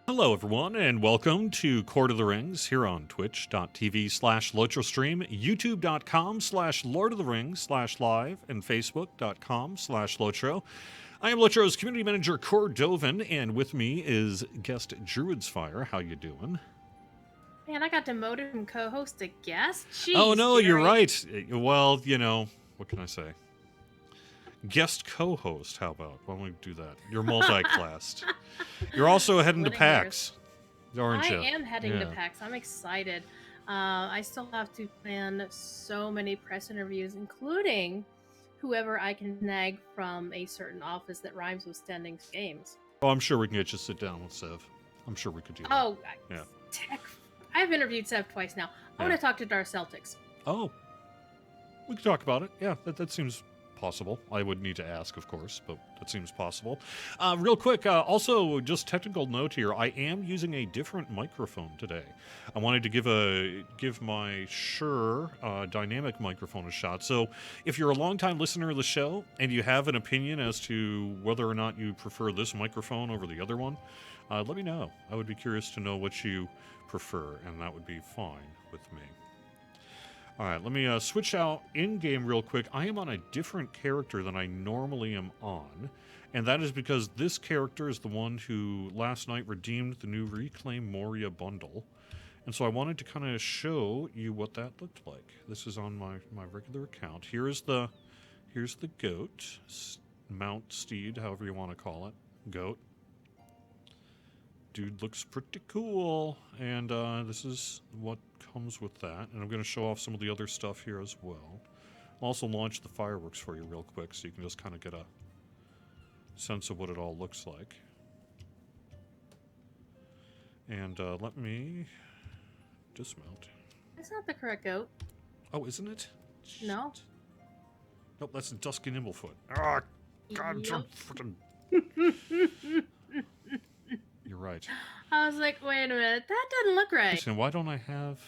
Hello, everyone, and welcome to Court of the Rings here on twitch.tv/LotroStream, youtube.com/Lord of the Rings/live, and facebook.com/Lotro. I am Lotro's community manager, Cordovan, and with me is guest Druid's Fire. How you doing? Man, I got demoted from co-host to guest? Jeez, Oh, no, Jerry. you're right. Well, you know, what can I say? Guest co-host, how about? Why don't we do that? You're multi-classed. You're also heading to PAX, aren't you? I am heading to PAX. I'm excited. I still have to plan so many press interviews, including whoever I can snag from a certain office that rhymes with Standings Games. Oh, I'm sure we can get you to sit down with Sev. I'm sure we could do that. Oh, yeah. I've interviewed Sev twice now. I want to talk to Dar Celtics. Oh, we could talk about it. Yeah, that seems possible. I would need to ask, of course, but that seems possible. Real quick, also, just technical note here. I am using a different microphone today. I wanted to give my Shure dynamic microphone a shot. So, if you're a longtime listener of the show and you have an opinion as to whether or not you prefer this microphone over the other one, let me know. I would be curious to know what you prefer, and that would be fine with me. All right, let me switch out in-game real quick. I am on a different character than I normally am on, and that is because this character is the one who last night redeemed the new Reclaim Moria bundle, and so I wanted to kind of show you what that looked like. This is on my regular account. Here's the goat, mount, steed, however you want to call it, goat. Dude looks pretty cool, and this is what comes with that. And I'm going to show off some of the other stuff here as well. I'll also launch the fireworks for you real quick so you can just kind of get a sense of what it all looks like. And let me dismount. That's not the correct goat. Oh, isn't it? No. Nope, that's a Dusky Nimblefoot. Ah, God, Yep. You're right. I was like, wait a minute, that doesn't look right. Listen, why don't I have...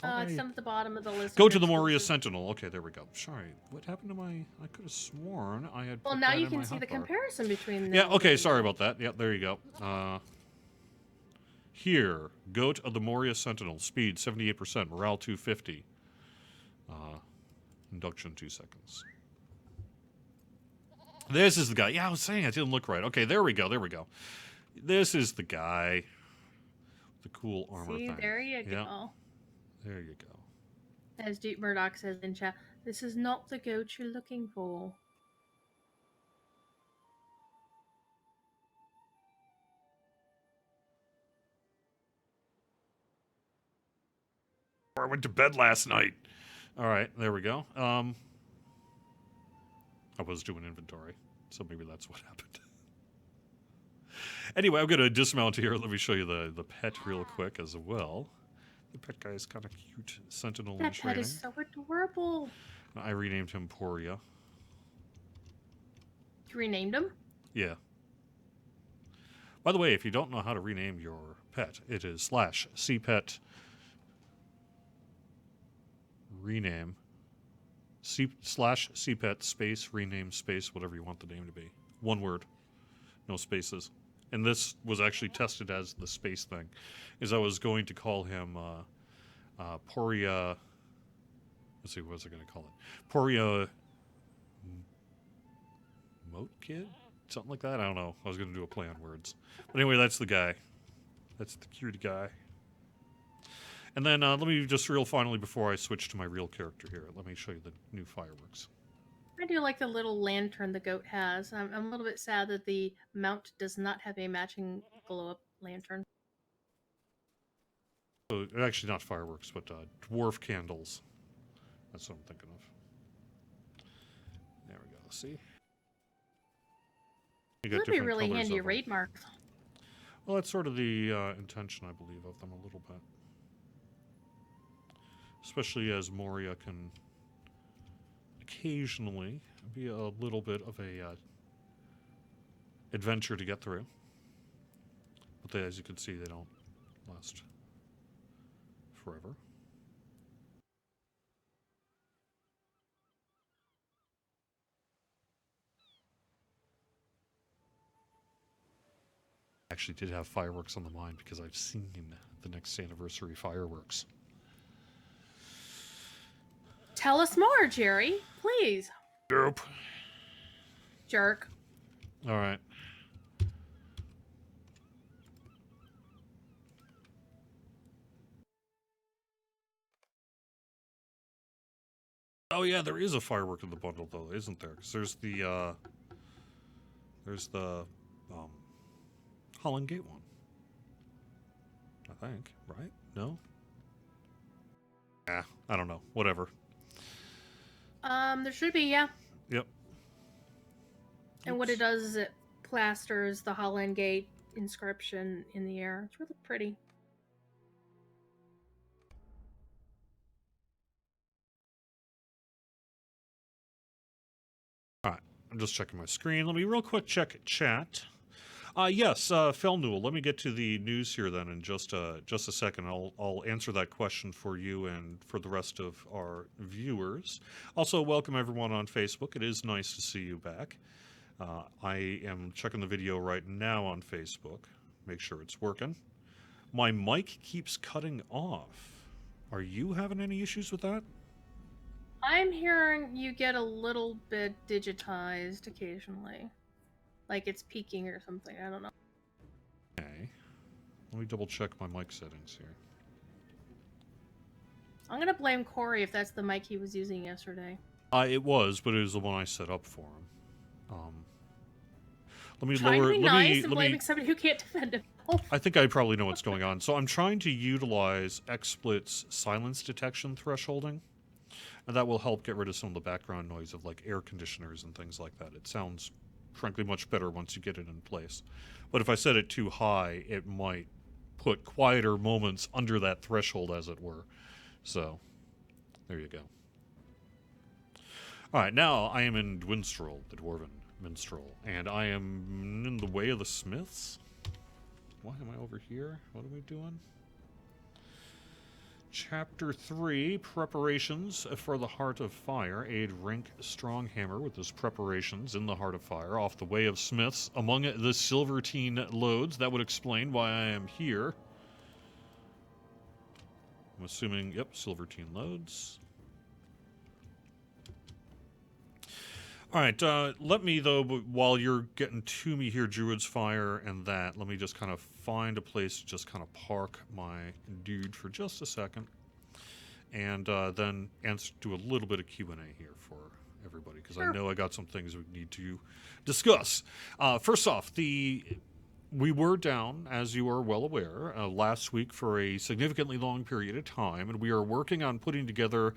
It's down at the bottom of the list. Go to the Moria Sentinel. Okay, there we go. Sorry, what happened to my... I could have sworn I had... Well, now you can see the comparison between them. Yeah, okay, sorry about that. Yep, there you go. Here, Goat of the Moria Sentinel. Speed, 78%. Morale, 250. Induction, 2 seconds. This is the guy. Yeah, I was saying it didn't look right. Okay, there we go, there we go. This is the guy. The cool armor thing. There you go. Yeah. There you go. As Deep Murdoch says in chat, this is not the goat you're looking for. I went to bed last night. All right, there we go. I was doing inventory, so maybe that's what happened. Anyway, I'm going to dismount here. Let me show you the pet real quick as well. The pet guy is kind of cute. Sentinel in training. That pet is so adorable. I renamed him Moria. You renamed him? Yeah. By the way, if you don't know how to rename your pet, it is /cpet rename /cpet space rename space whatever you want the name to be. One word, no spaces. And this was actually tested as the space thing, is I was going to call him Moria. Let's see, what was I going to call it? Moria Moat Kid? Something like that? I don't know. I was going to do a play on words. But anyway, that's the guy. That's the cute guy. And then let me just real finally, before I switch to my real character here, let me show you the new fireworks. I do like the little lantern the goat has. I'm a little bit sad that the mount does not have a matching blow-up lantern. So, actually not fireworks, but dwarf candles. That's what I'm thinking of. There we go. See? That would be really handy raid marks. Well, that's sort of the intention, I believe, of them a little bit. Especially as Moria can occasionally be a little bit of a adventure to get through. But as you can see, they don't last forever. Actually did have fireworks on the mind because I've seen the next anniversary fireworks. Tell us more, Jerry, please. Nope. Jerk. All right. Oh yeah, there is a firework in the bundle though, isn't there? Because there's the Holland Gate one. I think, right? No? I don't know. Whatever. There should be, yeah. Yep. And what it does is it plasters the Holland Gate inscription in the air. It's really pretty. Alright, I'm just checking my screen. Let me real quick check chat. Yes, Fel Newell, let me get to the news here then in just a second. I'll answer that question for you and for the rest of our viewers. Also, welcome everyone on Facebook. It is nice to see you back. I am checking the video right now on Facebook. Make sure it's working. My mic keeps cutting off. Are you having any issues with that? I'm hearing you get a little bit digitized occasionally. Like it's peaking or something. I don't know. Okay. Let me double check my mic settings here. I'm gonna blame Corey if that's the mic he was using yesterday. It was, but it was the one I set up for him. Let me Trying lower. to be nice and blaming somebody who can't defend himself. I think I probably know what's going on. So I'm trying to utilize XSplit's silence detection thresholding, and that will help get rid of some of the background noise of like air conditioners and things like that. It sounds, frankly, much better once you get it in place. But if I set it too high, it might put quieter moments under that threshold, as it were. So there you go. All right, now I am in Dwinstrel, the Dwarven Minstrel, and I am in the way of the Smiths. Why am I over here? What are we doing? Chapter 3, Preparations for the Heart of Fire. Aid Rink Stronghammer with his preparations in the Heart of Fire, off the way of Smiths, among the Silvertine loads. That would explain why I am here. I'm assuming, yep, Silvertine loads. All right, let me, though, while you're getting to me here, Druid's Fire and that, let me just kind of find a place to just kind of park my dude for just a second. And then do a little bit of Q&A here for everybody, because I know I got some things we need to discuss. First off, we were down, as you are well aware, last week for a significantly long period of time, and we are working on putting together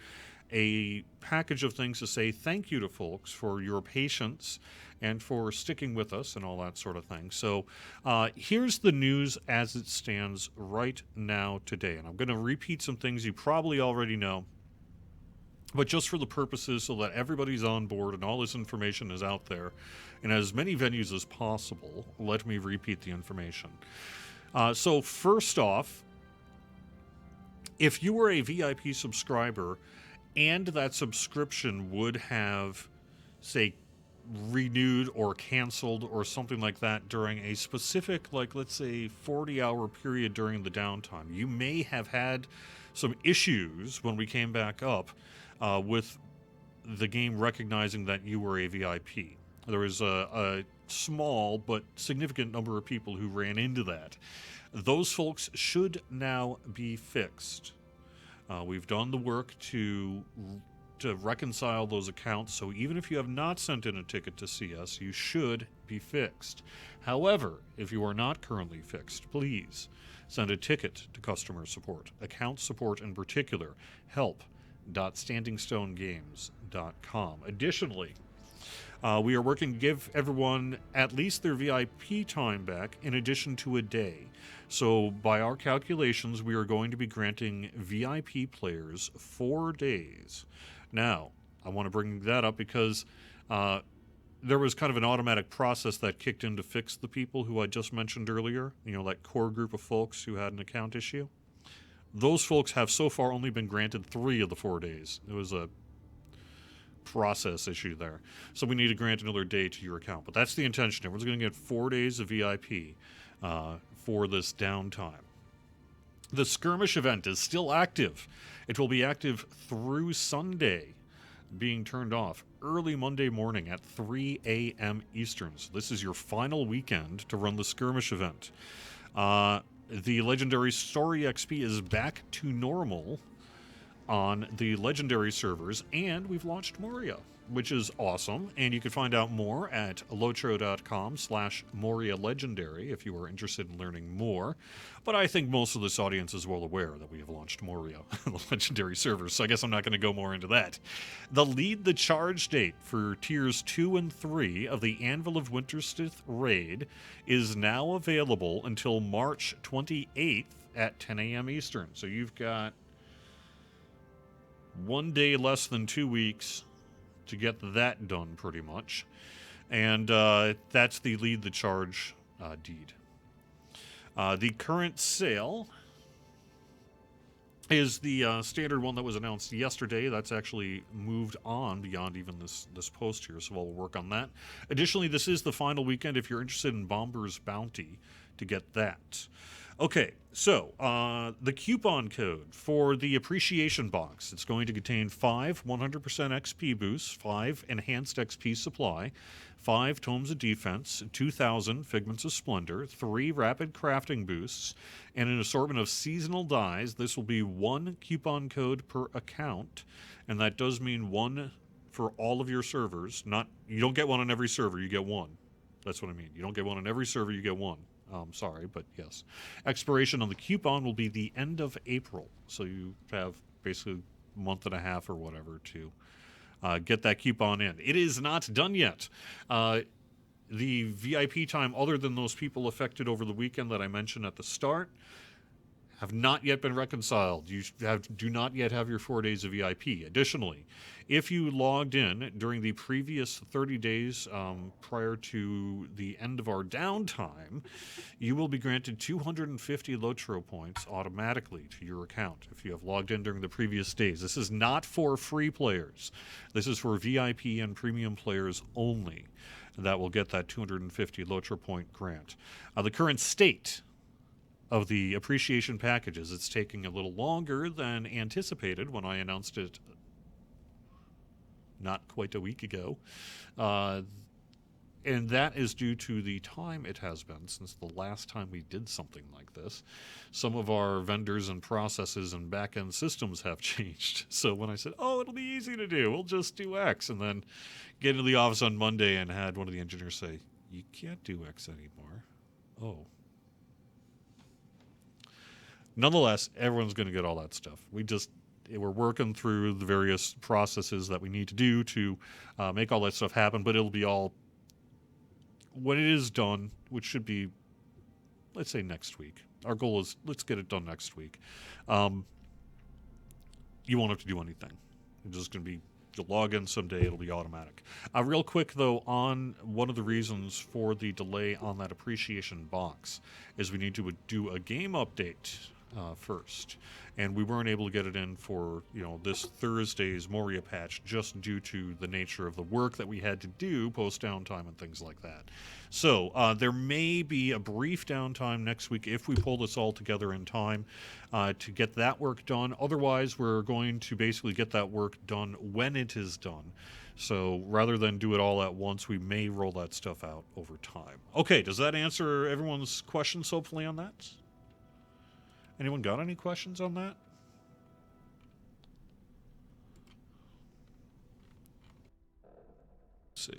a package of things to say thank you to folks for your patience and for sticking with us and all that sort of thing. So here's the news as it stands right now today. And I'm going to repeat some things you probably already know, but just for the purposes so that everybody's on board and all this information is out there in as many venues as possible, let me repeat the information. So first off, if you were a VIP subscriber and that subscription would have, say, renewed or canceled or something like that during a specific, like, let's say, 40-hour period during the downtime, you may have had some issues when we came back up with the game recognizing that you were a VIP. There was a small but significant number of people who ran into that. Those folks should now be fixed. We've done the work to reconcile those accounts, so even if you have not sent in a ticket to see us, you should be fixed. However, if you are not currently fixed, please send a ticket to customer support, account support in particular, help.standingstonegames.com. Additionally, we are working to give everyone at least their VIP time back in addition to a day. So by our calculations, we are going to be granting VIP players 4 days. Now, I want to bring that up because there was kind of an automatic process that kicked in to fix the people who I just mentioned earlier, you know, that core group of folks who had an account issue. Those folks have so far only been granted 3 of the 4 days. It was a process issue there. So we need to grant another day to your account. But that's the intention. Everyone's going to get 4 days of VIP. for this downtime. The skirmish event is still active. It will be active through Sunday, being turned off early Monday morning at 3 a.m. Eastern. So this is your final weekend to run the skirmish event. The Legendary Story XP is back to normal on the Legendary servers, and we've launched Moria, which is awesome. And you can find out more at lotro.com/Moria Legendary if you are interested in learning more. But I think most of this audience is well aware that we have launched Moria on the Legendary servers, so I guess I'm not going to go more into that. The Lead the Charge date for Tiers 2 and 3 of the Anvil of Winterstith raid is now available until March 28th at 10 a.m. Eastern. So you've got 1 day less than 2 weeks to get that done, pretty much. And that's the Lead the Charge deed. The current sale is the standard one that was announced yesterday. That's actually moved on beyond even this post here, so we'll work on that. Additionally, this is the final weekend if you're interested in Bomber's Bounty to get that. Okay, so the coupon code for the Appreciation Box. It's going to contain 5 100% XP boosts, 5 Enhanced XP Supply, 5 Tomes of Defense, 2,000 Figments of Splendor, 3 Rapid Crafting Boosts, and an assortment of seasonal dyes. This will be 1 coupon code per account, and that does mean 1 for all of your servers. You don't get 1 on every server, you get 1. That's what I mean. You don't get 1 on every server, you get 1. Sorry, but yes. Expiration on the coupon will be the end of April, so you have basically a month and a half or whatever to get that coupon in. It is not done yet. The VIP time, other than those people affected over the weekend that I mentioned at the start, have not yet been reconciled. You do not yet have your 4 days of VIP. Additionally, if you logged in during the previous 30 days prior to the end of our downtime, you will be granted 250 Lotro points automatically to your account if you have logged in during the previous days. This is not for free players. This is for VIP and premium players only. That will get that 250 Lotro point grant. The current state of the appreciation packages, it's taking a little longer than anticipated when I announced it not quite a week ago. And that is due to the time it has been since the last time we did something like this. Some of our vendors and processes and back-end systems have changed. So when I said, oh, it'll be easy to do, we'll just do X, and then get into the office on Monday and had one of the engineers say, you can't do X anymore. Oh. Nonetheless, everyone's going to get all that stuff. We're working through the various processes that we need to do to make all that stuff happen, but it'll be all, when it is done, which should be, let's say next week. Our goal is, let's get it done next week. You won't have to do anything. It's just going to be, you'll log in someday, it'll be automatic. Real quick, though, on one of the reasons for the delay on that appreciation box is we need to do a game update first, and we weren't able to get it in for this Thursday's Moria patch just due to the nature of the work that we had to do post downtime and things like that. So there may be a brief downtime next week if we pull this all together in time to get that work done. Otherwise, we're going to basically get that work done when it is done. So rather than do it all at once, we may roll that stuff out over time. Okay, does that answer everyone's questions hopefully on that? Anyone got any questions on that? Let's see.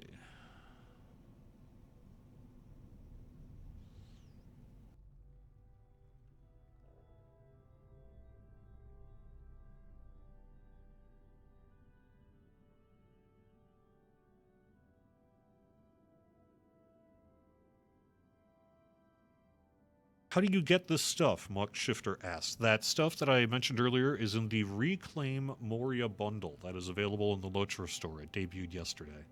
How do you get this stuff? Muck Shifter asks. That stuff that I mentioned earlier is in the Reclaim Moria bundle that is available in the Lotro store. It debuted yesterday.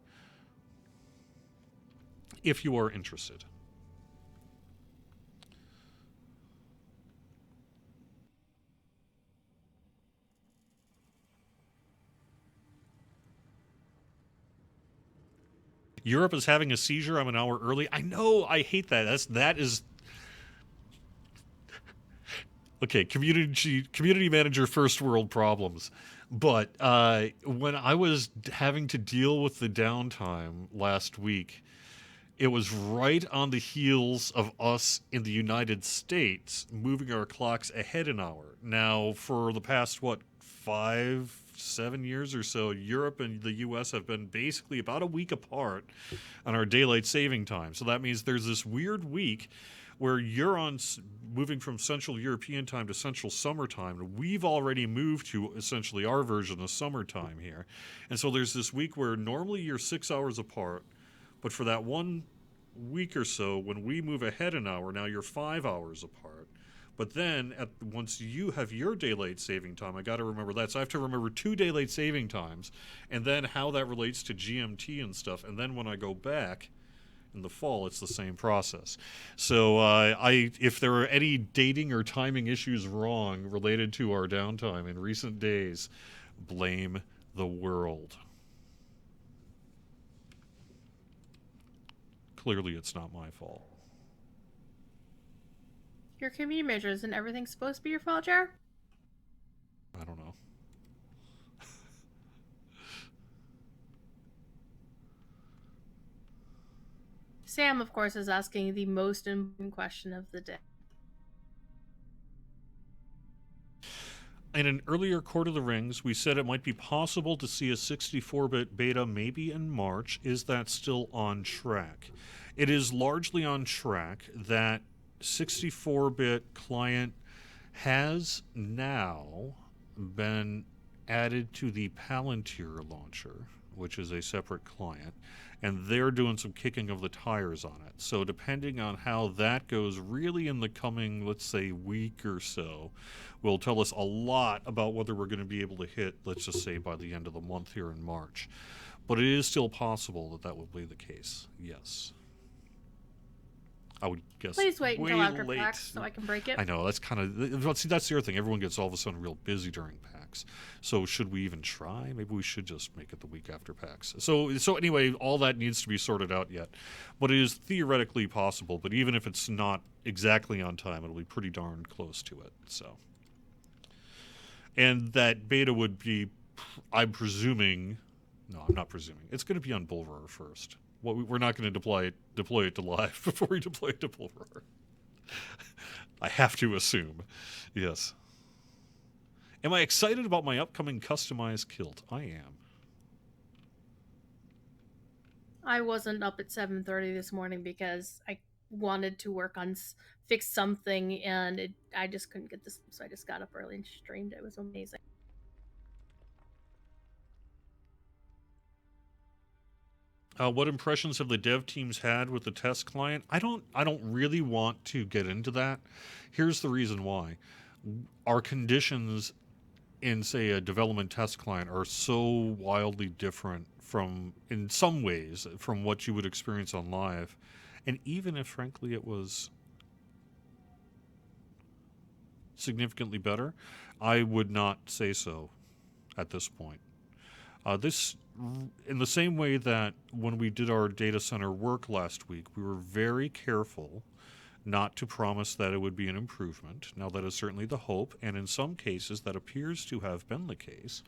If you are interested. Europe is having a seizure. I'm an hour early. I know. I hate that. That is Okay, community manager, first world problems. But when I was having to deal with the downtime last week, it was right on the heels of us in the United States moving our clocks ahead an hour. Now, for the past, what, 7 years or so, Europe and the US have been basically about a week apart on our daylight saving time. So that means there's this weird week where you're on moving from Central European time to Central Summer time, and we've already moved to essentially our version of summertime here. And so there's this week where normally you're 6 hours apart, but for that one week or so, when we move ahead an hour, now you're 5 hours apart. But then, once you have your daylight saving time, I got to remember that. So I have to remember 2 daylight saving times, and then how that relates to GMT and stuff. And then when I go back in the fall, it's the same process. So if there are any dating or timing issues wrong related to our downtime in recent days, blame the world. Clearly, it's not my fault. Your community manager, isn't everything supposed to be your fault, Jar? I don't know. Sam, of course, is asking the most important question of the day. In an earlier Court of the Rings, we said it might be possible to see a 64-bit beta maybe in March. Is that still on track? It is largely on track. That 64-bit client has now been added to the Palantir launcher, which is a separate client, and they're doing some kicking of the tires on it. So depending on how that goes really in the coming, let's say, week or so, will tell us a lot about whether we're going to be able to hit, let's just say, by the end of the month here in March. But it is still possible that that will be the case, yes. I would guess. Please wait until after late. PAX so I can break it. I know, that's kind of... See, that's the other thing. Everyone gets all of a sudden real busy during PAX. So should we even try? Maybe we should just make it the week after PAX. So anyway, all that needs to be sorted out yet. But it is theoretically possible. But even if it's not exactly on time, it'll be pretty darn close to it. So, and that beta would be, I'm presuming... No, I'm not presuming. It's going to be on Bullroar first. We're not going to deploy it to live before we deploy it to Bullroar. I have to assume. Yes. Am I excited about my upcoming customized kilt? I am. I wasn't up at 7:30 this morning because I wanted to work on fix something, and I just couldn't get this, so I just got up early and streamed. It was amazing. What impressions have the dev teams had with the test client? I don't really want to get into that. Here's the reason why. Our conditions in, say, a development test client are so wildly different from, in some ways, from what you would experience on live. And even if, frankly, it was significantly better, I would not say so at this point. In the same way that when we did our data center work last week, we were very careful not to promise that it would be an improvement. Now, that is certainly the hope, and in some cases that appears to have been the case.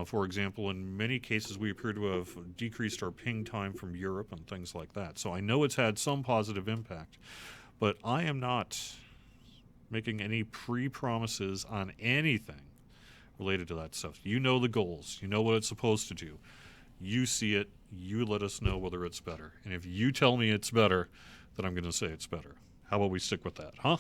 For example, in many cases we appear to have decreased our ping time from Europe and things like that. So I know it's had some positive impact, but I am not making any pre-promises on anything related to that stuff. You know the goals. You know what it's supposed to do. You see it. You let us know whether it's better. And if you tell me it's better, then I'm going to say it's better. How about we stick with that, huh?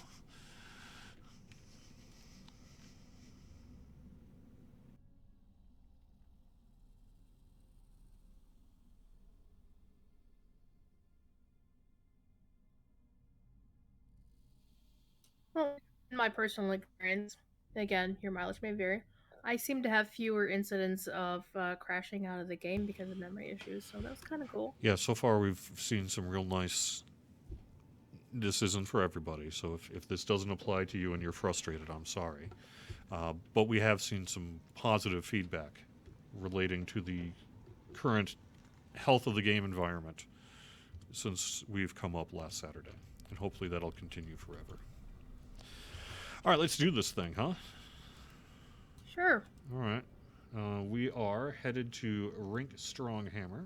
Well, in my personal experience, again, your mileage may vary. I seem to have fewer incidents of crashing out of the game because of memory issues, so that was kind of cool. Yeah, so far we've seen some real nice... This isn't for everybody, so if this doesn't apply to you and you're frustrated, I'm sorry. But we have seen some positive feedback relating to the current health of the game environment since we've come up last Saturday. And hopefully that'll continue forever. All right, let's do this thing, huh? Sure. All right. We are headed to Rink Stronghammer.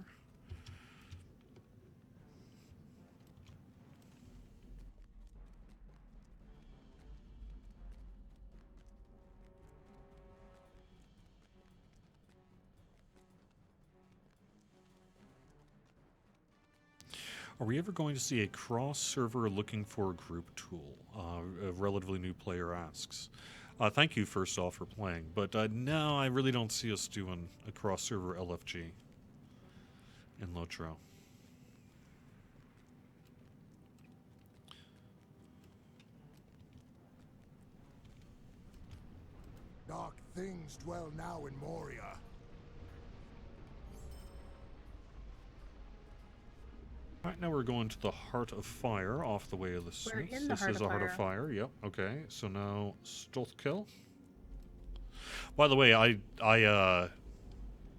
Are we ever going to see a cross-server looking for a group tool? A relatively new player asks. Thank you, first off, for playing. But no, I really don't see us doing a cross-server LFG in Lotro. Dark things dwell now in Moria. All right, now we're going to the Heart of Fire, off the way of the We're Smiths. in the This Heart is of a Heart of Fire. Fire. Yep. Okay. So now stealth kill. By the way, I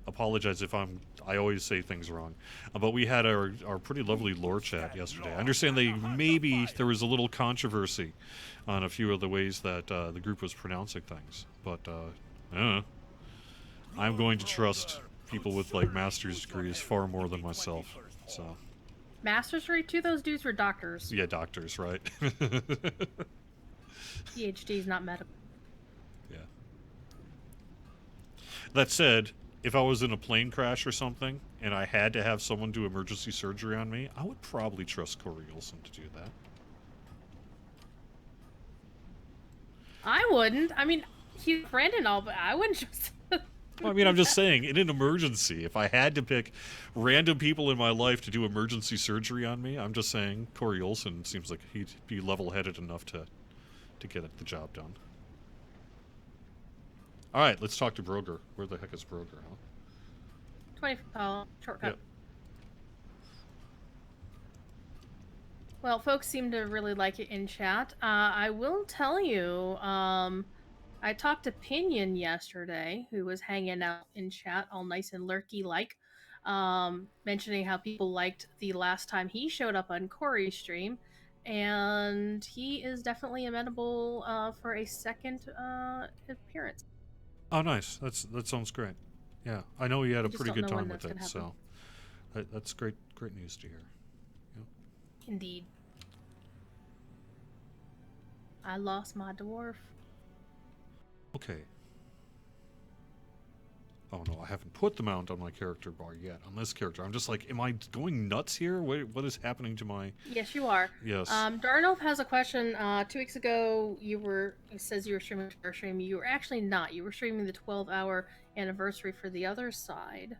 apologize if I always say things wrong, but we had our pretty lovely lore chat yesterday. I understand there was a little controversy on a few of the ways that the group was pronouncing things, but I'm going to trust people with like master's degrees far more than myself. So Master's degree? Two of those dudes were doctors. yeah, doctors, right? PhDs, not medical. Yeah. That said, if I was in a plane crash or something and I had to have someone do emergency surgery on me, I would probably trust Corey Olsen to do that. I wouldn't. I mean, he's a friend and all, but I wouldn't just. Well, I mean, I'm just saying, in an emergency, if I had to pick random people in my life to do emergency surgery on me, I'm just saying Corey Olsen seems like he'd be level-headed enough to get the job done. All right, let's talk to Broger. Where the heck is Broger, huh? 20 shortcut. Yep. Well, folks seem to really like it in chat. I will tell you, I talked to Pinion yesterday, who was hanging out in chat all nice and lurky-like, mentioning how people liked the last time he showed up on Corey's stream, and he is definitely amenable for a second appearance. Oh, nice. That sounds great. Yeah, I know he had We a just pretty don't good know when time with that's it, gonna happen. so that's great news to hear. Indeed. I lost my dwarf. Okay. Oh no, I haven't put the mount on my character bar yet. On this character, I'm just like, am I going nuts here? What is happening to my? Yes, you are. Yes. Darnolf has a question. 2 weeks ago, it says you were streaming for stream. You were actually not. You were streaming the 12-hour anniversary for the other side.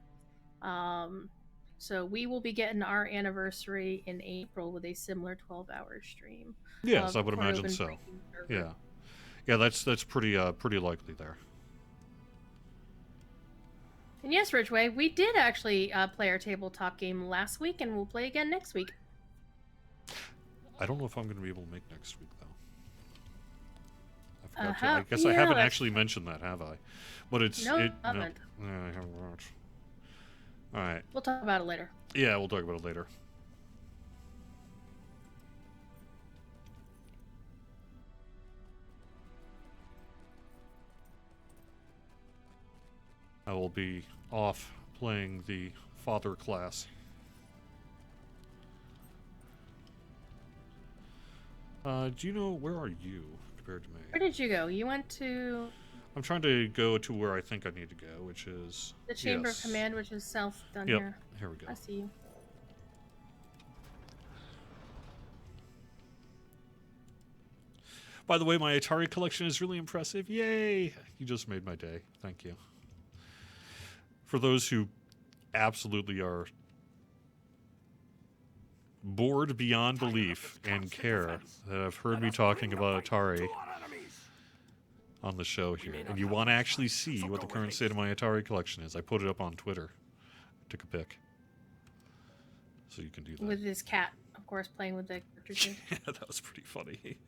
So we will be getting our anniversary in April with a similar 12-hour stream. Yes, I would imagine so. Yeah, yeah, that's pretty likely there. And yes, Ridgeway, we did actually play our tabletop game last week, and we'll play again next week. I don't know if I'm going to be able to make next week though. I forgot to. I guess yeah, I haven't actually mentioned that, have I? But it's no, I haven't. No, I haven't watched. All right. We'll talk about it later. Yeah, we'll talk about it later. I will be off playing the father class. Do you know, where are you compared to me? Where did you go? You went to... I'm trying to go to where I think I need to go, which is... the Chamber of Command, which is south down yep. here. Here we go. I see you. By the way, my Atari collection is really impressive. Yay! You just made my day. Thank you. For those who absolutely are bored beyond belief and care that have heard me talking about Atari on the show here, and you want to actually see what the current state of my Atari collection is, I put it up on Twitter. Took a pic. So you can do that. With his cat, of course, playing with the cartridges. Yeah, that was pretty funny.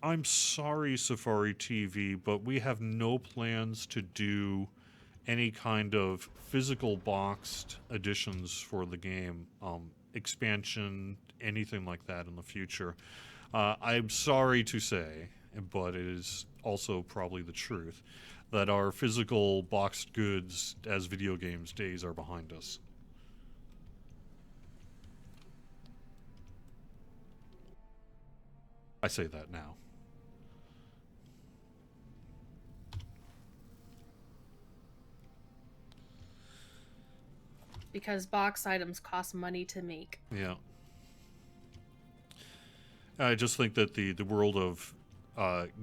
I'm sorry, Safari TV, but we have no plans to do any kind of physical boxed editions for the game, expansion, anything like that in the future. I'm sorry to say, but it is also probably the truth, that our physical boxed goods as video games days are behind us. I say that now. Because box items cost money to make. Yeah. I just think that the world of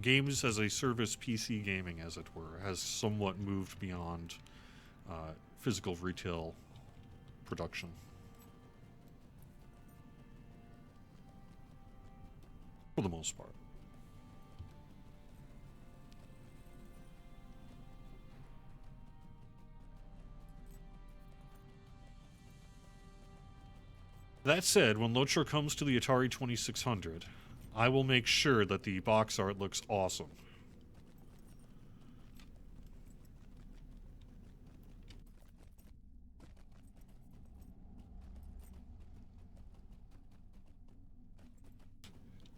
games as a service, PC gaming, as it were, has somewhat moved beyond physical retail production. For the most part. That said, when Locher comes to the Atari 2600, I will make sure that the box art looks awesome.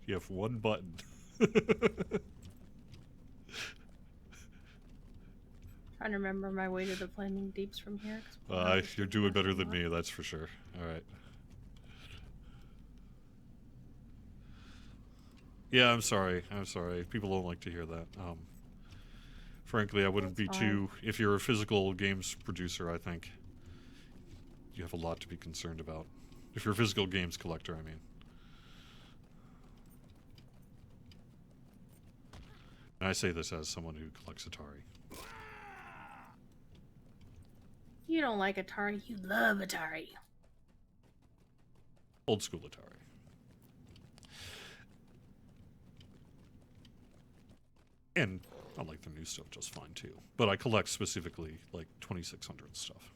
You have one button. Trying to remember my way to the Flaming Deeps from here. You're doing better than me, that's for sure. Alright. Yeah, I'm sorry. I'm sorry. People don't like to hear that. Frankly, I wouldn't be too... If you're a physical games producer, I think you have a lot to be concerned about. If you're a physical games collector, I mean. And I say this as someone who collects Atari. You don't like Atari, you love Atari. Old school Atari. And I like the new stuff just fine too. But I collect specifically like 2600 stuff.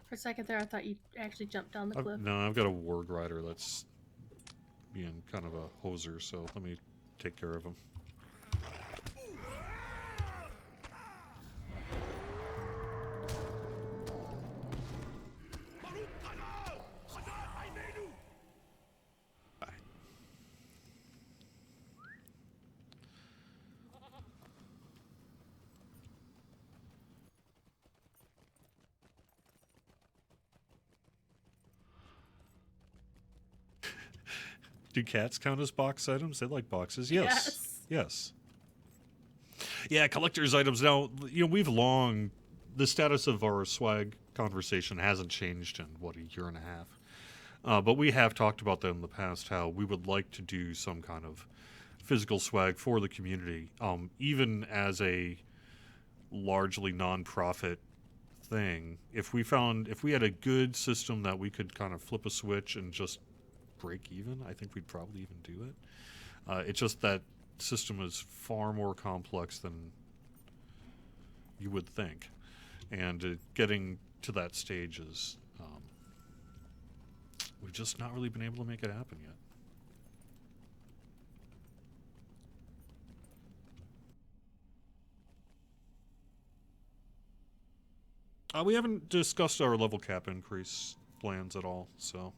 For a second there, I thought you actually jumped down the cliff. No, I've got a Warg Rider that's being kind of a hoser, so let me take care of him. Do cats count as box items? They like boxes. Yes. Yes. Yeah, collector's items. Now, we've long... The status of our swag conversation hasn't changed in, a year and a half. But we have talked about that in the past, how we would like to do some kind of physical swag for the community, even as a largely non-profit thing. If we had a good system that we could kind of flip a switch and just break even, I think we'd probably even do it. It's just that system is far more complex than you would think, and getting to that stage is we've just not really been able to make it happen yet. We haven't discussed our level cap increase plans at all, so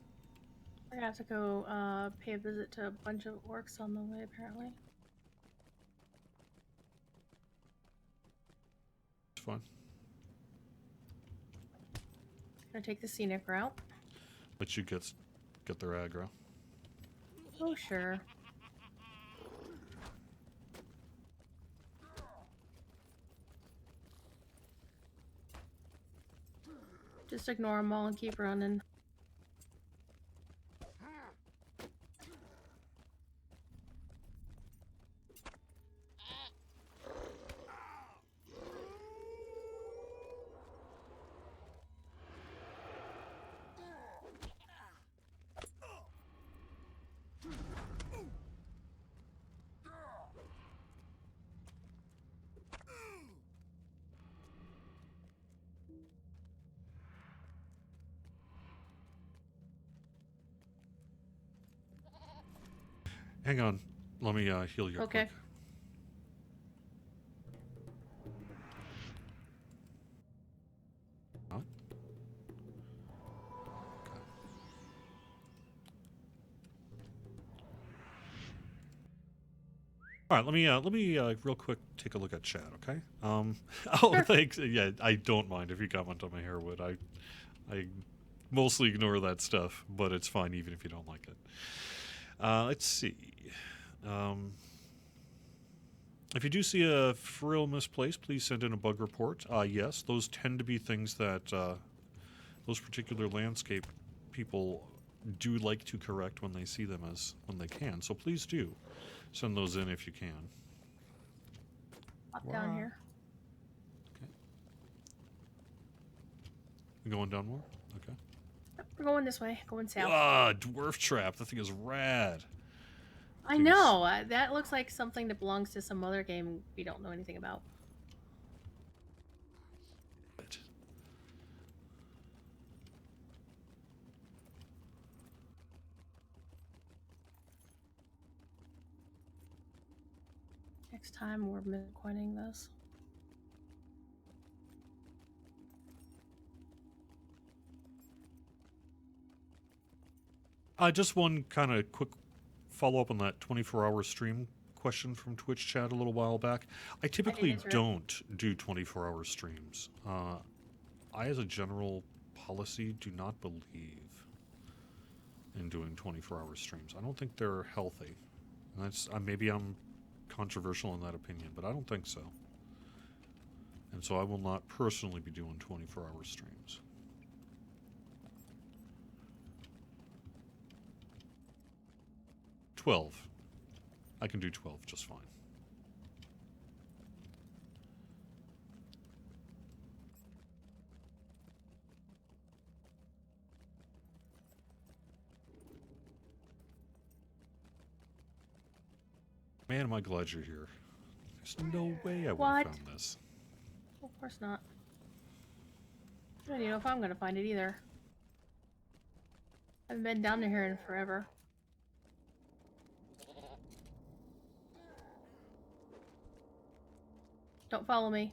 We're gonna have to go pay a visit to a bunch of orcs on the way, apparently. it's fine. Gonna take the scenic route. Let you get their aggro. Oh, sure. Just ignore them all and keep running. Hang on. Let me heal you Okay. quick. Huh? Okay. All right, let me real quick take a look at chat, okay? Oh, Sure. thanks. Yeah, I don't mind if you comment on my hairwood. I mostly ignore that stuff, but it's fine even if you don't like it. Let's see. If you do see a frill misplaced, please send in a bug report. Yes, those tend to be things that those particular landscape people do like to correct when they see them as when they can. So please do send those in if you can. Pop down here. Okay. You going down more? Okay. Yep, we're going this way. Going south. Ah, dwarf trap. That thing is rad. I know. That looks like something that belongs to some other game we don't know anything about. Next time we're midpointing this. Just one kind of quick follow-up on that 24-hour stream question from Twitch chat a little while back. I typically don't do 24-hour streams. I, as a general policy, do not believe in doing 24-hour streams. I don't think they're healthy. And that's maybe I'm controversial in that opinion, but I don't think so. And so I will not personally be doing 24-hour streams. I can do 12 just fine. Man, am I glad you're here. There's no way I would have found this. Of course not. I don't even know if I'm gonna find it either. I haven't been down here in forever. Don't follow me.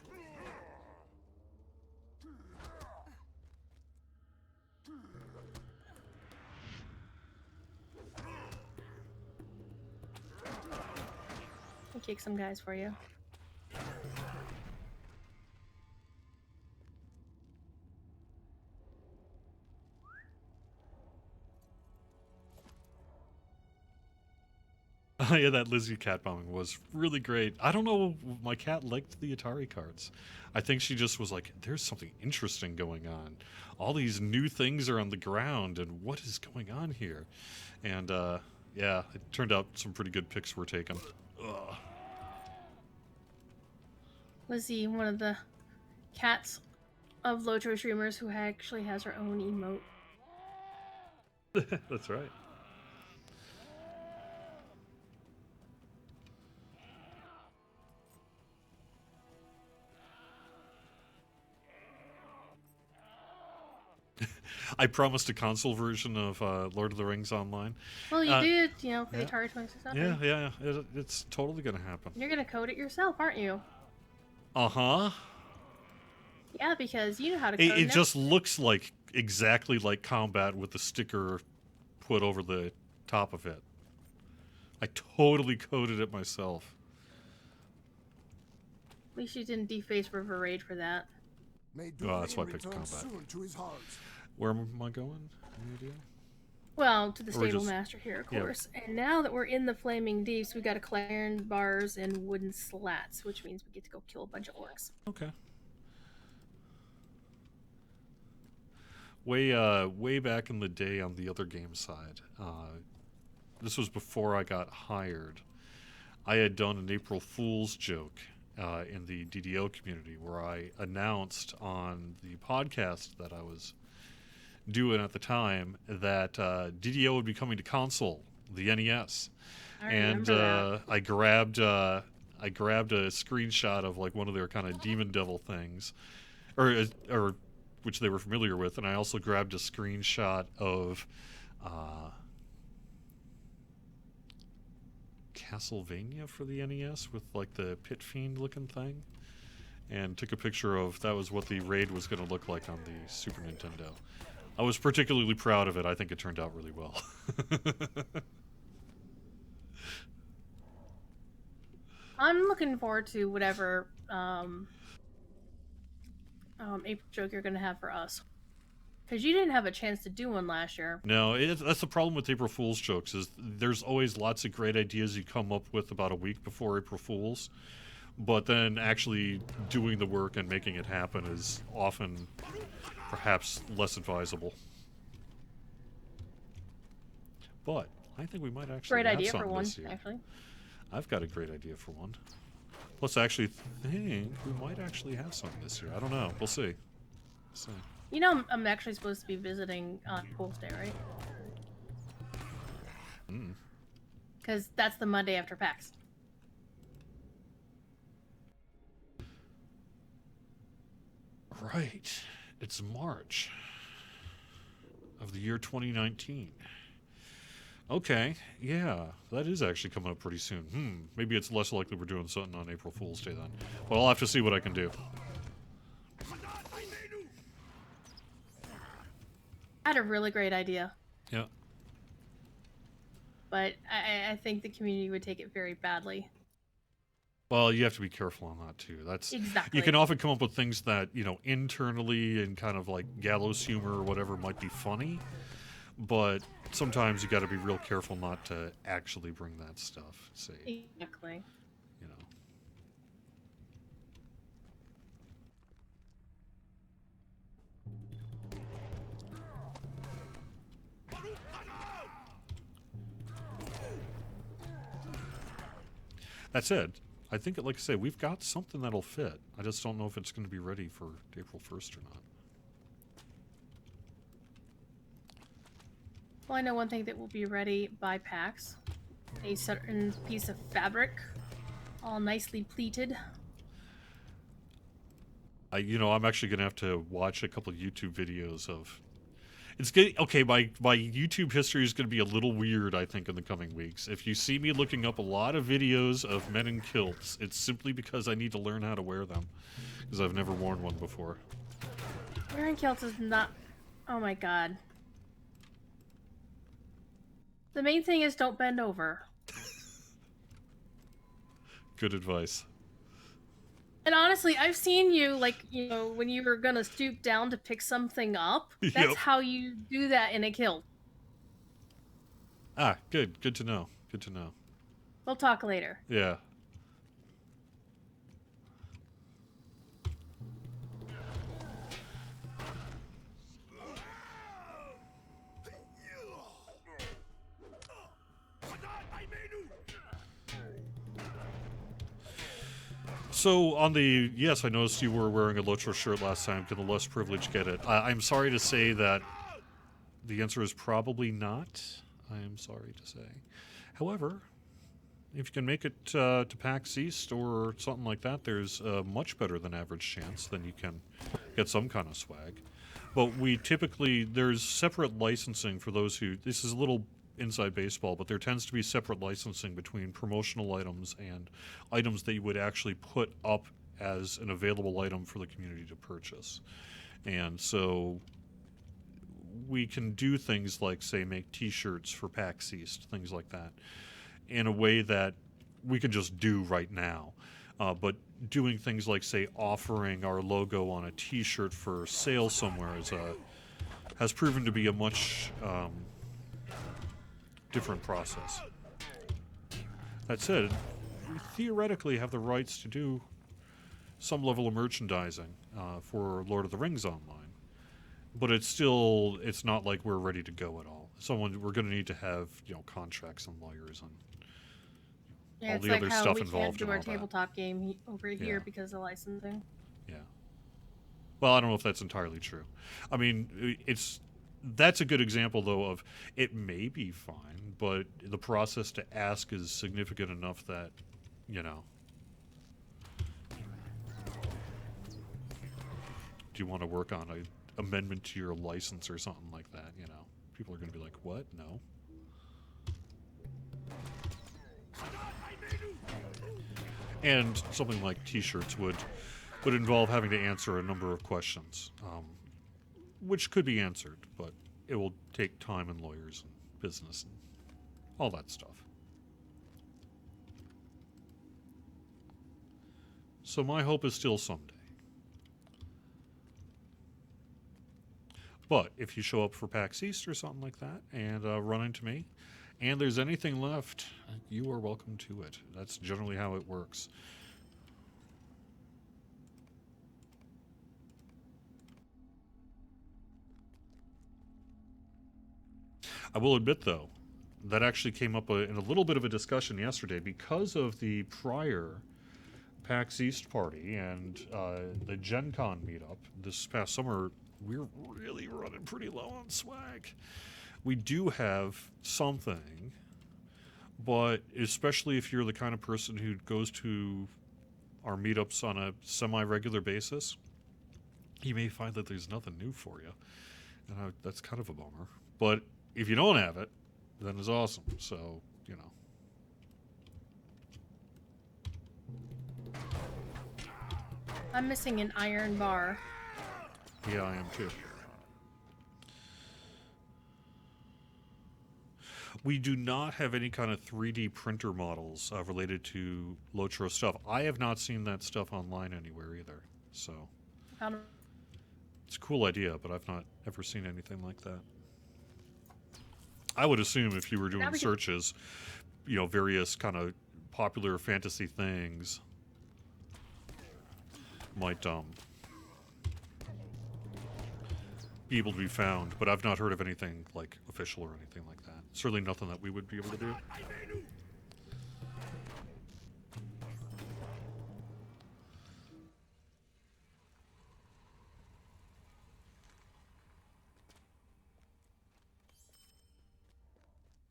I'll kick some guys for you. Yeah, that Lizzie cat bombing was really great. I don't know, my cat liked the Atari cards. I think she just was like, there's something interesting going on. All these new things are on the ground, and what is going on here? And, yeah, it turned out some pretty good picks were taken. Ugh. Lizzie, one of the cats of Lojo streamers who actually has her own emote. That's right. I promised a console version of Lord of the Rings Online. Well, you did, you know, for the Atari 2600. Yeah. It's totally going to happen. You're going to code it yourself, aren't you? Uh-huh. Yeah, because you know how to code it just looks like exactly like Combat with the sticker put over the top of it. I totally coded it myself. At least you didn't deface River Raid for that. Oh, that's why I picked Combat. Where am I going? Any idea? Well, to the stable master here, of course. And now that we're in the Flaming Deeps, we got to collect iron bars and wooden slats, which means we get to go kill a bunch of orcs. Okay. Way back in the day on the other game side, this was before I got hired. I had done an April Fool's joke in the DDO community where I announced on the podcast that I was doing at the time that DDO would be coming to console, the NES. I grabbed a screenshot of like one of their kind of demon devil things, or which they were familiar with, and I also grabbed a screenshot of Castlevania for the NES with like the Pit Fiend looking thing, and took a picture of that was what the raid was going to look like on the Super Nintendo. I was particularly proud of it. I think it turned out really well. I'm looking forward to whatever April joke you're gonna have for us, because you didn't have a chance to do one last year. No, that's the problem with April Fool's jokes is there's always lots of great ideas you come up with about a week before April Fool's, but then actually doing the work and making it happen is often perhaps less advisable. But I think we might actually Great have idea for something one, this year. actually. I've got a great idea for one. Plus, I actually think we might actually have something this year. I don't know. We'll see. You know, I'm actually supposed to be visiting on Fool's Day, right? Because that's the Monday after PAX. Right. It's March of the year 2019. Okay, yeah, that is actually coming up pretty soon. Maybe it's less likely we're doing something on April Fool's Day then. Well, I'll have to see what I can do. I had a really great idea, Yeah. but I think the community would take it very badly. Well, you have to be careful on that too. That's Exactly. You can often come up with things that, you know, internally and kind of like gallows humor or whatever might be funny, but sometimes you got to be real careful not to actually bring that stuff. See, Exactly. you know. That said, I think, like I say, we've got something that'll fit. I just don't know if it's going to be ready for April 1st or not. Well, I know one thing that will be ready by PAX. A certain piece of fabric, all nicely pleated. I'm actually going to have to watch a couple of YouTube videos of... It's getting... Okay, my YouTube history is going to be a little weird, I think, in the coming weeks. If you see me looking up a lot of videos of men in kilts, it's simply because I need to learn how to wear them. Because I've never worn one before. Wearing kilts is not... Oh my god. The main thing is don't bend over. Good advice. And honestly, I've seen you, like, you know, when you were gonna stoop down to pick something up. That's Yep. how you do that in a kilt. Ah, good. Good to know. Good to know. We'll talk later. Yeah. So on the yes, I noticed you were wearing a Lotro shirt last time. Can the less privileged get it? I'm sorry to say that the answer is probably not. I am sorry to say. However, if you can make it to PAX East or something like that, there's a much better than average chance then you can get some kind of swag. But we typically, there's separate licensing for those who, this is a little inside baseball, but there tends to be separate licensing between promotional items and items that you would actually put up as an available item for the community to purchase. And so we can do things like, say, make t-shirts for PAX East, things like that, in a way that we can just do right now. But doing things like, say, offering our logo on a t-shirt for sale somewhere has proven to be a much different process. That said, we theoretically have the rights to do some level of merchandising for Lord of the Rings Online, but it's not like we're ready to go at all. We're going to need to have, contracts and lawyers and Yeah, all it's the like other how stuff we involved can't do in our all that. tabletop game over here Yeah. because of licensing. Yeah. Well, I don't know if that's entirely true. I mean, that's a good example, though, of it may be fine, but the process to ask is significant enough that, do you want to work on an amendment to your license or something like that, People are going to be like, what? No. And something like T-shirts would involve having to answer a number of questions, which could be answered, but it will take time and lawyers and business and all that stuff. So my hope is still someday. But if you show up for PAX East or something like that and run into me, and there's anything left, you are welcome to it. That's generally how it works. I will admit, though, that actually came up in a little bit of a discussion yesterday because of the prior PAX East party and the Gen Con meetup this past summer. We're really running pretty low on swag. We do have something, but especially if you're the kind of person who goes to our meetups on a semi-regular basis, you may find that there's nothing new for you. And that's kind of a bummer. But if you don't have it, then it's awesome. So, you know. I'm missing an iron bar. Yeah, I am too. We do not have any kind of 3D printer models related to Lotro stuff. I have not seen that stuff online anywhere either. So it's a cool idea, but I've not ever seen anything like that. I would assume if you were doing searches, you know, various kind of popular fantasy things might be able to be found, but I've not heard of anything like official or anything like that. Certainly nothing that we would be able to do.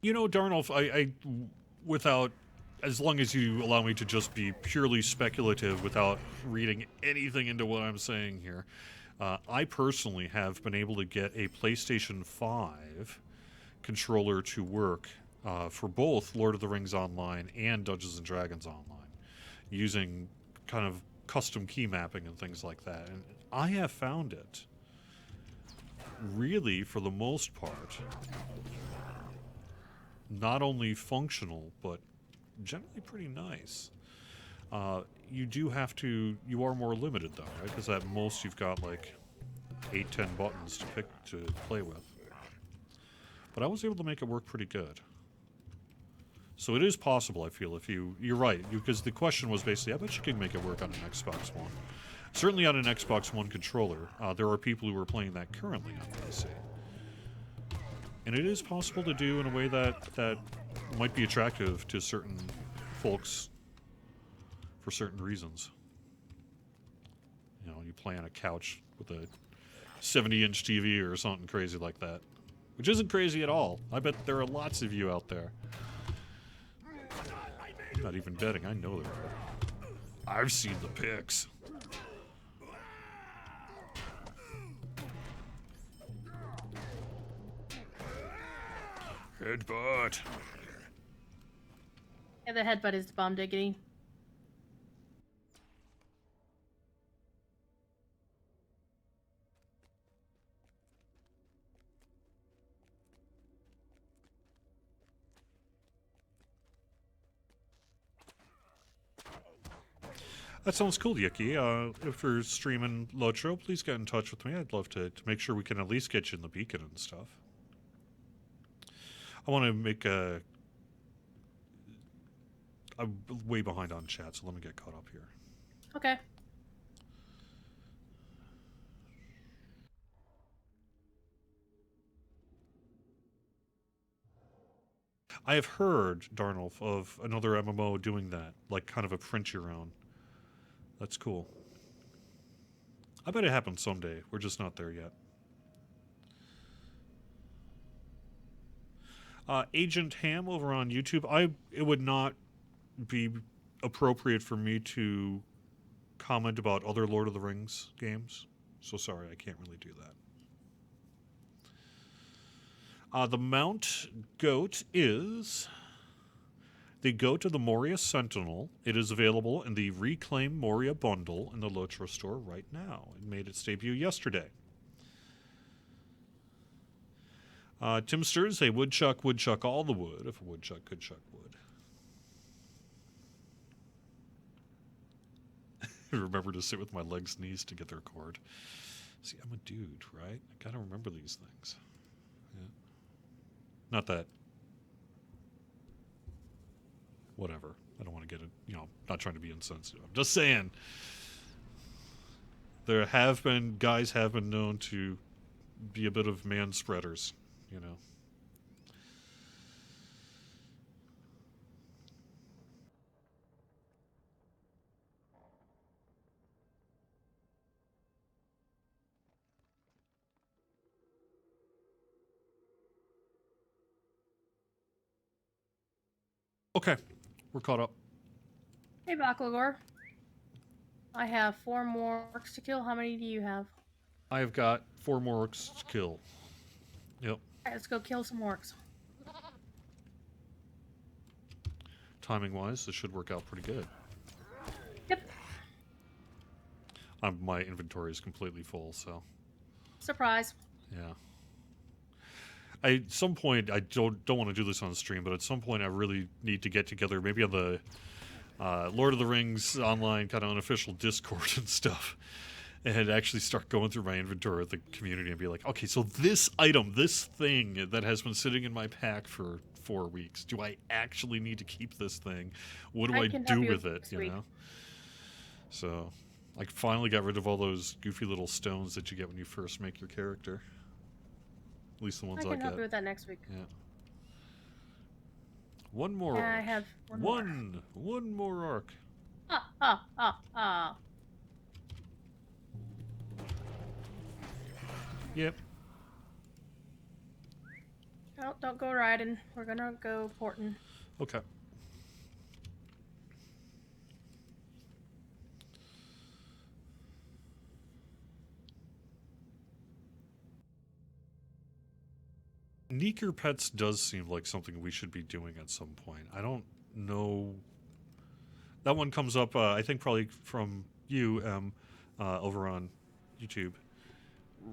You know, Darnolf, I without, as long as you allow me to just be purely speculative without reading anything into what I'm saying here, I personally have been able to get a PlayStation 5 controller to work for both Lord of the Rings Online and Dungeons & Dragons Online, using kind of custom key mapping and things like that. And I have found it really, for the most part, not only functional, but generally pretty nice. You do have to, you are more limited though, right? Because at most you've got like 8-10 buttons to play with. But I was able to make it work pretty good. So it is possible, I feel, if you're right, because the question was basically, I bet you can make it work on an Xbox One. Certainly on an Xbox One controller. There are people who are playing that currently on PC. And it is possible to do in a way that might be attractive to certain folks for certain reasons. You know, you play on a couch with a 70-inch TV or something crazy like that. Which isn't crazy at all. I bet there are lots of you out there. I'm not even betting, I know there are. I've seen the pics. Headbutt. Yeah, the headbutt is the bomb diggity. That sounds cool, Yuki. If you're streaming Lotro, please get in touch with me. I'd love to make sure we can at least get you in the beacon and stuff. I want to make a... I'm way behind on chat, so let me get caught up here. Okay. I have heard, Darnolf, of another MMO doing that, like kind of a print your own. That's cool. I bet it happens someday. We're just not there yet. Agent Ham over on YouTube. It would not be appropriate for me to comment about other Lord of the Rings games. So sorry, I can't really do that. The Mount Goat is they go to the Moria Sentinel. It is available in the Reclaim Moria bundle in the Lotro store right now. It made its debut yesterday. Timsters, a woodchuck all the wood, if a woodchuck could chuck wood. Remember to sit with my legs knees to get their cord. See, I'm a dude, right? I gotta remember these things. Yeah. Not that. Whatever. I don't want to get it, not trying to be insensitive. I'm just saying. Guys have been known to be a bit of man spreaders, Okay, we're caught up. Hey, Baklagor. I have 4 more orcs to kill. How many do you have? I've got 4 more orcs to kill. Yep. Alright, let's go kill some orcs. Timing-wise, this should work out pretty good. Yep. My inventory is completely full, so... Surprise. Yeah. At some point, I don't want to do this on stream, but at some point I really need to get together, maybe on the Lord of the Rings online kind of unofficial Discord and stuff, and actually start going through my inventory with the community and be like, okay, so this item, this thing that has been sitting in my pack for 4 weeks, do I actually need to keep this thing? What do I do with it, So, I finally got rid of all those goofy little stones that you get when you first make your character. At least the ones I can help get. you with that next week. Yeah. One more. Yeah, I have one more arc. Yep. No, don't go riding. We're gonna go porting. Okay. Sneaker pets does seem like something we should be doing at some point. I don't know. That one comes up, I think, probably from you, over on YouTube,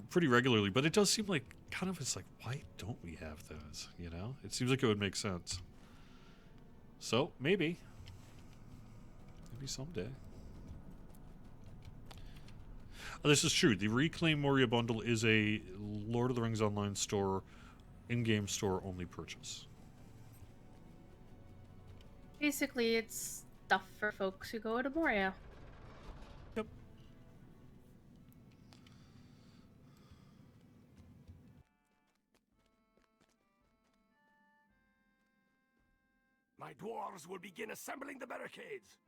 pretty regularly. But it does seem like it's like, why don't we have those? It seems like it would make sense. So maybe someday. This is true. The Reclaim Moria bundle is a Lord of the Rings online store. In-game store only purchase. Basically, it's stuff for folks who go to Moria. Yep. My dwarves will begin assembling the barricades.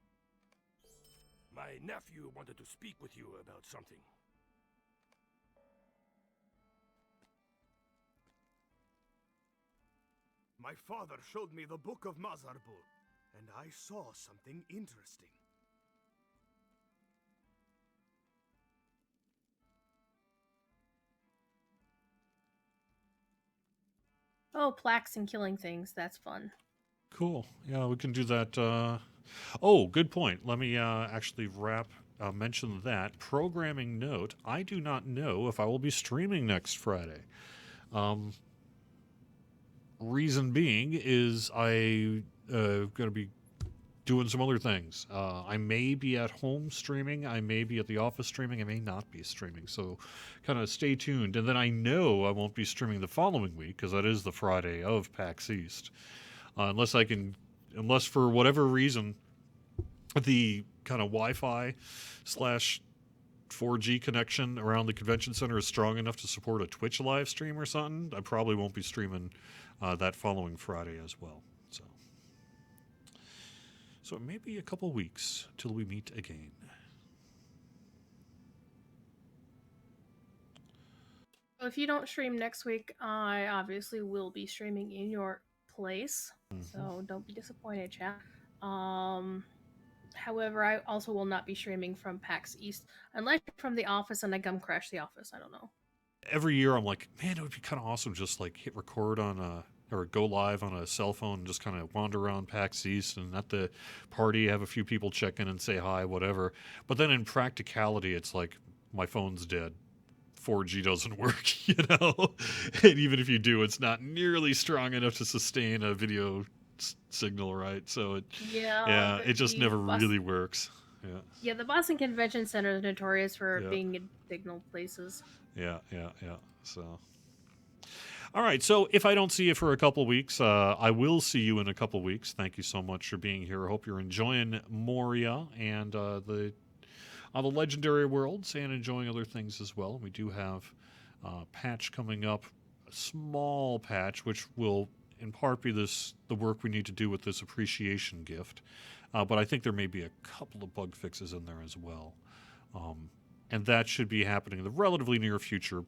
My nephew wanted to speak with you about something. My father showed me the Book of Mazarbul, and I saw something interesting. Oh, plaques and killing things. That's fun. Cool. Yeah, we can do that. Oh, good point. Let me actually mention that. Programming note, I do not know if I will be streaming next Friday. Reason being is I going to be doing some other things. I may be at home streaming. I may be at the office streaming. I may not be streaming. So kind of stay tuned. And then I know I won't be streaming the following week because that is the Friday of PAX East. Unless for whatever reason, the kind of Wi-Fi / 4G connection around the convention center is strong enough to support a Twitch live stream or something, I probably won't be streaming that following Friday as well. So it may be a couple weeks till we meet again. If you don't stream next week, I obviously will be streaming in your place. So don't be disappointed, chat. However, I also will not be streaming from PAX East unless you're from the office and I gum crash the office. I don't know. Every year I'm like, man, it would be kind of awesome just like hit record on or go live on a cell phone and just kind of wander around PAX East and at the party have a few people check in and say hi, whatever. But then in practicality, it's like my phone's dead. 4G doesn't work, you know? And even if you do, it's not nearly strong enough to sustain a video signal, right? So Yeah, it just the never Boston, really works. Yeah. yeah, the Boston Convention Center is notorious for Yeah. being in signal places. Yeah. So, all right. So if I don't see you for a couple weeks, I will see you in a couple weeks. Thank you so much for being here. I hope you're enjoying Moria and the legendary worlds and enjoying other things as well. We do have a patch coming up, a small patch, which will in part be the work we need to do with this appreciation gift. But I think there may be a couple of bug fixes in there as well. And that should be happening in the relatively near future,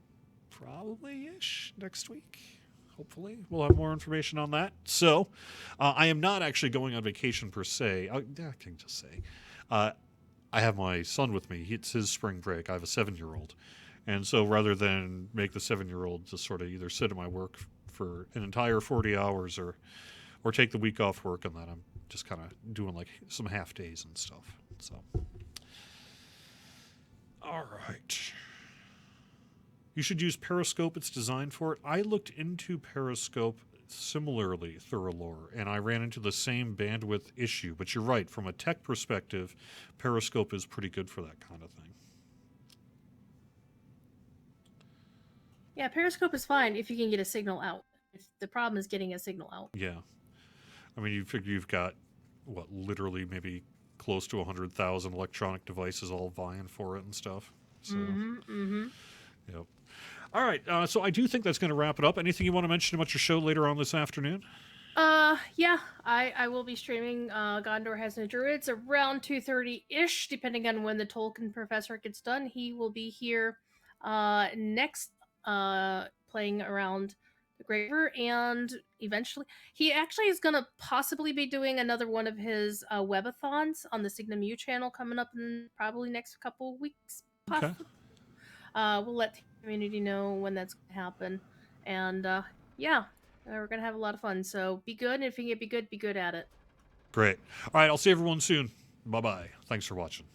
probably-ish next week. Hopefully, we'll have more information on that. So, I am not actually going on vacation per se. I can just say. I have my son with me. It's his spring break. I have a 7-year-old. And so rather than make the 7-year-old just sort of either sit at my work for an entire 40 hours or take the week off work on that, I'm just kind of doing like some half days and stuff. So, all right. You should use Periscope. It's designed for it. I looked into Periscope similarly, Thuralore, and I ran into the same bandwidth issue. But you're right. From a tech perspective, Periscope is pretty good for that kind of thing. Yeah, Periscope is fine if you can get a signal out. If the problem is getting a signal out. Yeah. I mean, you figure you've got, literally maybe close to 100,000 electronic devices all vying for it and stuff. So, Yep. All right, so I do think that's going to wrap it up. Anything you want to mention about your show later on this afternoon? Yeah, I will be streaming Gondor Has No Druids around 2:30-ish, depending on when the Tolkien professor gets done. He will be here next, playing around the Great River, and eventually he actually is going to possibly be doing another one of his webathons on the Signum U channel coming up in probably next couple weeks. Okay. We'll let the community know when that's going to happen, and yeah, we're going to have a lot of fun. So be good, and if you can be good at it. Great. All right, I'll see everyone soon. Bye-bye. Thanks for watching.